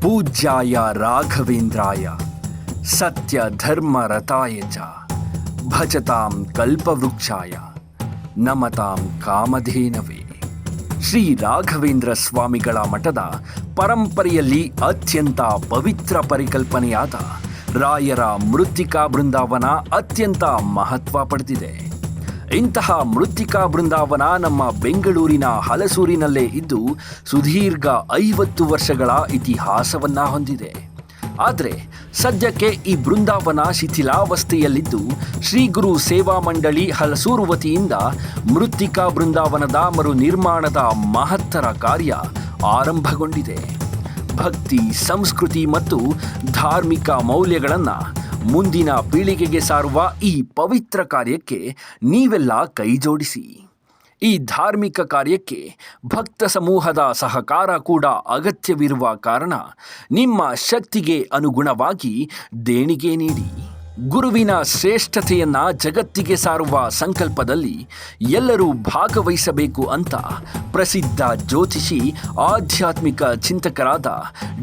पूज्याय राघवेन्द्राय सत्यधर्मरताय च भजतां कल्पवृक्षाय नमतां ಕಾಮಧೇನವೇ. ಶ್ರೀ ರಾಘವೇಂದ್ರ ಸ್ವಾಮಿಗಳ ಮಠದ ಪರಂಪರೆಯಲ್ಲಿ ಅತ್ಯಂತ ಪವಿತ್ರ ಪರಿಕಲ್ಪನೆಯಾದ ರಾಯರ ಮೃತ್ತಿಕಾ ಬೃಂದಾವನ ಅತ್ಯಂತ ಮಹತ್ವ ಪಡೆದಿದೆ. ಇಂತಹ ಮೃತ್ತಿಕಾ ಬೃಂದಾವನ ನಮ್ಮ ಬೆಂಗಳೂರಿನ ಹಲಸೂರಿನಲ್ಲೇ ಇದ್ದು ಸುದೀರ್ಘ 50 ವರ್ಷಗಳ ಇತಿಹಾಸವನ್ನ ಹೊಂದಿದೆ. ಆದರೆ ಸದ್ಯಕ್ಕೆ ಈ ಬೃಂದಾವನ ಶಿಥಿಲಾವಸ್ಥೆಯಲ್ಲಿದ್ದು ಶ್ರೀ ಗುರು ಸೇವಾ ಮಂಡಳಿ ಹಲಸೂರು ವತಿಯಿಂದ ಮೃತ್ತಿಕಾ ಬೃಂದಾವನದ ಮರು ನಿರ್ಮಾಣದ ಮಹತ್ತರ ಕಾರ್ಯ ಆರಂಭಗೊಂಡಿದೆ. ಭಕ್ತಿ, ಸಂಸ್ಕೃತಿ ಮತ್ತು ಧಾರ್ಮಿಕ ಮೌಲ್ಯಗಳನ್ನು ಮುಂದಿನ ಪೀಳಿಗೆಗೆ ಸಾರುವ ಈ ಪವಿತ್ರ ಕಾರ್ಯಕ್ಕೆ ನೀವೆಲ್ಲ ಕೈಜೋಡಿಸಿ. ಈ ಧಾರ್ಮಿಕ ಕಾರ್ಯಕ್ಕೆ ಭಕ್ತ ಸಮೂಹದ ಸಹಕಾರ ಕೂಡ ಅಗತ್ಯವಿರುವ ಕಾರಣ ನಿಮ್ಮ ಶಕ್ತಿಗೆ ಅನುಗುಣವಾಗಿ ದೇಣಿಗೆ ನೀಡಿ. ಗುರುವಿನ ಶ್ರೇಷ್ಠತೆಯನ್ನ ಜಗತ್ತಿಗೆ ಸಾರುವ ಸಂಕಲ್ಪದಲ್ಲಿ ಎಲ್ಲರೂ ಭಾಗವಹಿಸಬೇಕು ಅಂತ ಪ್ರಸಿದ್ಧ ಜ್ಯೋತಿಷಿ, ಆಧ್ಯಾತ್ಮಿಕ ಚಿಂತಕರಾದ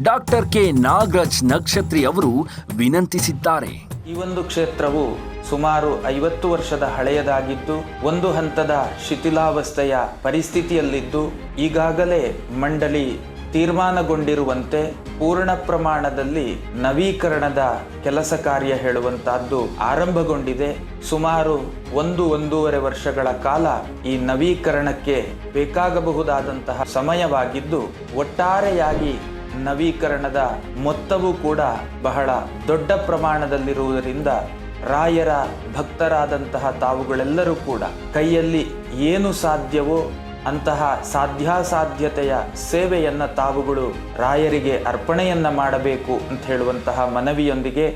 ಡಾಕ್ಟರ್ ಕೆ ನಾಗರಾಜ್ ನಕ್ಷತ್ರಿ ಅವರು ವಿನಂತಿಸಿದ್ದಾರೆ. ಈ ಒಂದು ಕ್ಷೇತ್ರವು ಸುಮಾರು 50 ವರ್ಷದ ಹಳೆಯದಾಗಿದ್ದು ಒಂದು ಹಂತದ ಶಿಥಿಲಾವಸ್ಥೆಯ ಪರಿಸ್ಥಿತಿಯಲ್ಲಿದ್ದು ಈಗಾಗಲೇ ಮಂಡಳಿ ತೀರ್ಮಾನಗೊಂಡಿರುವಂತೆ ಪೂರ್ಣ ಪ್ರಮಾಣದಲ್ಲಿ ನವೀಕರಣದ ಕೆಲಸ ಕಾರ್ಯ ಹೇಳುವಂತಹದ್ದು ಆರಂಭಗೊಂಡಿದೆ. ಸುಮಾರು 1-1.5 ವರ್ಷಗಳ ಕಾಲ ಈ ನವೀಕರಣಕ್ಕೆ ಬೇಕಾಗಬಹುದಾದಂತಹ ಸಮಯವಾಗಿದ್ದು ಒಟ್ಟಾರೆಯಾಗಿ ನವೀಕರಣದ ಮೊತ್ತವೂ ಕೂಡ ಬಹಳ ದೊಡ್ಡ ಪ್ರಮಾಣದಲ್ಲಿರುವುದರಿಂದ ರಾಯರ ಭಕ್ತರಾದಂತಹ ತಾವುಗಳೆಲ್ಲರೂ ಕೂಡ ಕೈಯಲ್ಲಿ ಏನು ಸಾಧ್ಯವೋ ಅಂತಹ ಸಾಧ್ಯಾಸಾಧ್ಯತೆಯ ಸೇವೆಯನ್ನ ತಾವುಗಳು ರಾಯರಿಗೆ ಅರ್ಪಣೆಯನ್ನ ಮಾಡಬೇಕು ಅಂತ ಹೇಳುವಂತಹ ಮನವಿಯೊಂದಿಗೆ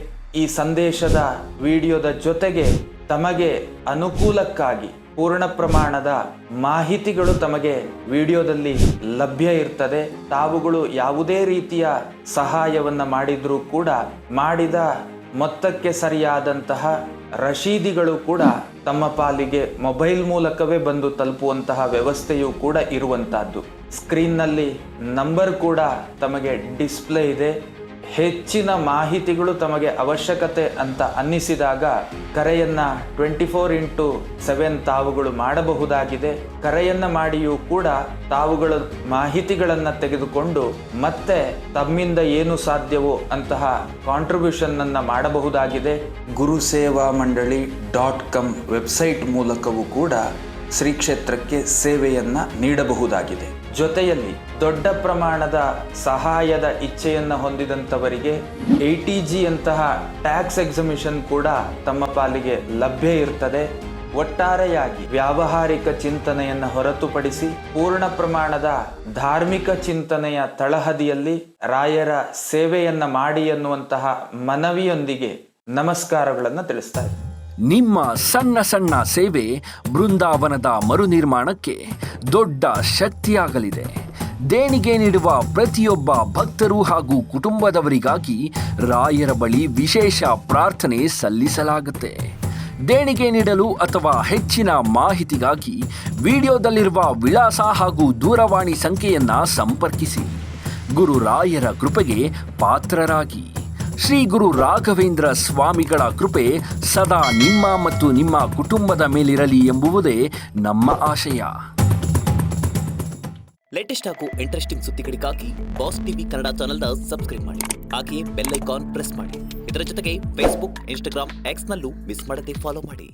ಈ ಸಂದೇಶದ ವಿಡಿಯೋದ ಜೊತೆಗೆ ತಮಗೆ ಅನುಕೂಲಕ್ಕಾಗಿ ಪೂರ್ಣ ಪ್ರಮಾಣದ ಮಾಹಿತಿಗಳು ತಮಗೆ ವಿಡಿಯೋದಲ್ಲಿ ಲಭ್ಯ ಇರ್ತದೆ. ತಾವುಗಳು ಯಾವುದೇ ರೀತಿಯ ಸಹಾಯವನ್ನ ಮಾಡಿದ್ರೂ ಕೂಡ ಮಾಡಿದ ಮೊತ್ತಕ್ಕೆ ಸರಿಯಾದಂತಹ ರಶೀದಿಗಳು ಕೂಡ ತಮ್ಮ ಪಾಲಿಗೆ ಮೊಬೈಲ್ ಮೂಲಕವೇ ಬಂದು ತಲುಪುವಂತಹ ವ್ಯವಸ್ಥೆಯೂ ಕೂಡ ಇರುವಂತಹದ್ದು. ಸ್ಕ್ರೀನ್ನಲ್ಲಿ ನಂಬರ್ ಕೂಡ ತಮಗೆ ಡಿಸ್ಪ್ಲೇ ಇದೆ. ಹೆಚ್ಚಿನ ಮಾಹಿತಿಗಳು ತಮಗೆ ಅವಶ್ಯಕತೆ ಅಂತ ಅನ್ನಿಸಿದಾಗ ಕರೆಯನ್ನ 24x7 ತಾವುಗಳು ಮಾಡಬಹುದಾಗಿದೆ. ಕರೆಯನ್ನ ಮಾಡಿಯೂ ಕೂಡ ತಾವುಗಳ ಮಾಹಿತಿಗಳನ್ನ ತೆಗೆದುಕೊಂಡು ಮತ್ತೆ ತಮ್ಮಿಂದ ಏನು ಸಾಧ್ಯವೋ ಅಂತಹ ಕಾಂಟ್ರಿಬ್ಯೂಷನ್ ಅನ್ನ ಮಾಡಬಹುದಾಗಿದೆ. gurusevamandaali.com ವೆಬ್ಸೈಟ್ ಮೂಲಕವೂ ಕೂಡ ಶ್ರೀ ಕ್ಷೇತ್ರಕ್ಕೆ ಸೇವೆಯನ್ನ ನೀಡಬಹುದಾಗಿದೆ. ಜೊತೆಯಲ್ಲಿ ದೊಡ್ಡ ಪ್ರಮಾಣದ ಸಹಾಯದ ಇಚ್ಛೆಯನ್ನು ಹೊಂದಿದಂಥವರಿಗೆ ATG ಅಂತಹ ಟ್ಯಾಕ್ಸ್ ಎಕ್ಸಮಿಷನ್ ಕೂಡ ತಮ್ಮ ಪಾಲಿಗೆ ಲಭ್ಯ ಇರ್ತದೆ. ಒಟ್ಟಾರೆಯಾಗಿ ವ್ಯಾವಹಾರಿಕ ಚಿಂತನೆಯನ್ನು ಹೊರತುಪಡಿಸಿ ಪೂರ್ಣ ಪ್ರಮಾಣದ ಧಾರ್ಮಿಕ ಚಿಂತನೆಯ ತಳಹದಿಯಲ್ಲಿ ರಾಯರ ಸೇವೆಯನ್ನ ಮಾಡಿ ಎನ್ನುವಂತಹ ಮನವಿಯೊಂದಿಗೆ ನಮಸ್ಕಾರಗಳನ್ನು ತಿಳಿಸ್ತಾರೆ. ನಿಮ್ಮ ಸಣ್ಣ ಸಣ್ಣ ಸೇವೆ ಬೃಂದಾವನದ ಮರು ನಿರ್ಮಾಣಕ್ಕೆ ದೊಡ್ಡ ಶಕ್ತಿಯಾಗಲಿದೆ. ದೇಣಿಗೆ ನೀಡುವ ಪ್ರತಿಯೊಬ್ಬ ಭಕ್ತರು ಹಾಗೂ ಕುಟುಂಬದವರಿಗಾಗಿ ರಾಯರ ಬಳಿ ವಿಶೇಷ ಪ್ರಾರ್ಥನೆ ಸಲ್ಲಿಸಲಾಗುತ್ತೆ. ದೇಣಿಗೆ ನೀಡಲು ಅಥವಾ ಹೆಚ್ಚಿನ ಮಾಹಿತಿಗಾಗಿ ವಿಡಿಯೋದಲ್ಲಿರುವ ವಿಳಾಸ ಹಾಗೂ ದೂರವಾಣಿ ಸಂಖ್ಯೆಯನ್ನ ಸಂಪರ್ಕಿಸಿ. ಗುರು ರಾಯರ ಕೃಪೆಗೆ ಪಾತ್ರರಾಗಿ. ಶ್ರೀ ಗುರು ರಾಘವೇಂದ್ರ ಸ್ವಾಮಿಗಳ ಕೃಪೆ ಸದಾ ನಿಮ್ಮ ಮತ್ತು ನಿಮ್ಮ ಕುಟುಂಬದ ಮೇಲಿರಲಿ ಎಂಬುವುದೇ ನಮ್ಮ ಆಶಯ. ಲೇಟೆಸ್ಟ್ ಹಾಗೂ ಇಂಟ್ರೆಸ್ಟಿಂಗ್ ಸುದ್ದಿಗಳಿಗಾಗಿ ಬಾಸ್ ಟಿವಿ ಕನ್ನಡ ಚಾನೆಲ್ನ ಸಬ್ಸ್ಕ್ರೈಬ್ ಮಾಡಿ. ಹಾಗೆಯೇ ಬೆಲ್ ಐಕಾನ್ ಪ್ರೆಸ್ ಮಾಡಿ. ಇದರ ಜೊತೆಗೆ ಫೇಸ್ಬುಕ್, ಇನ್ಸ್ಟಾಗ್ರಾಮ್, ಎಕ್ಸ್ನಲ್ಲೂ ಮಿಸ್ ಮಾಡದೆ ಫಾಲೋ ಮಾಡಿ.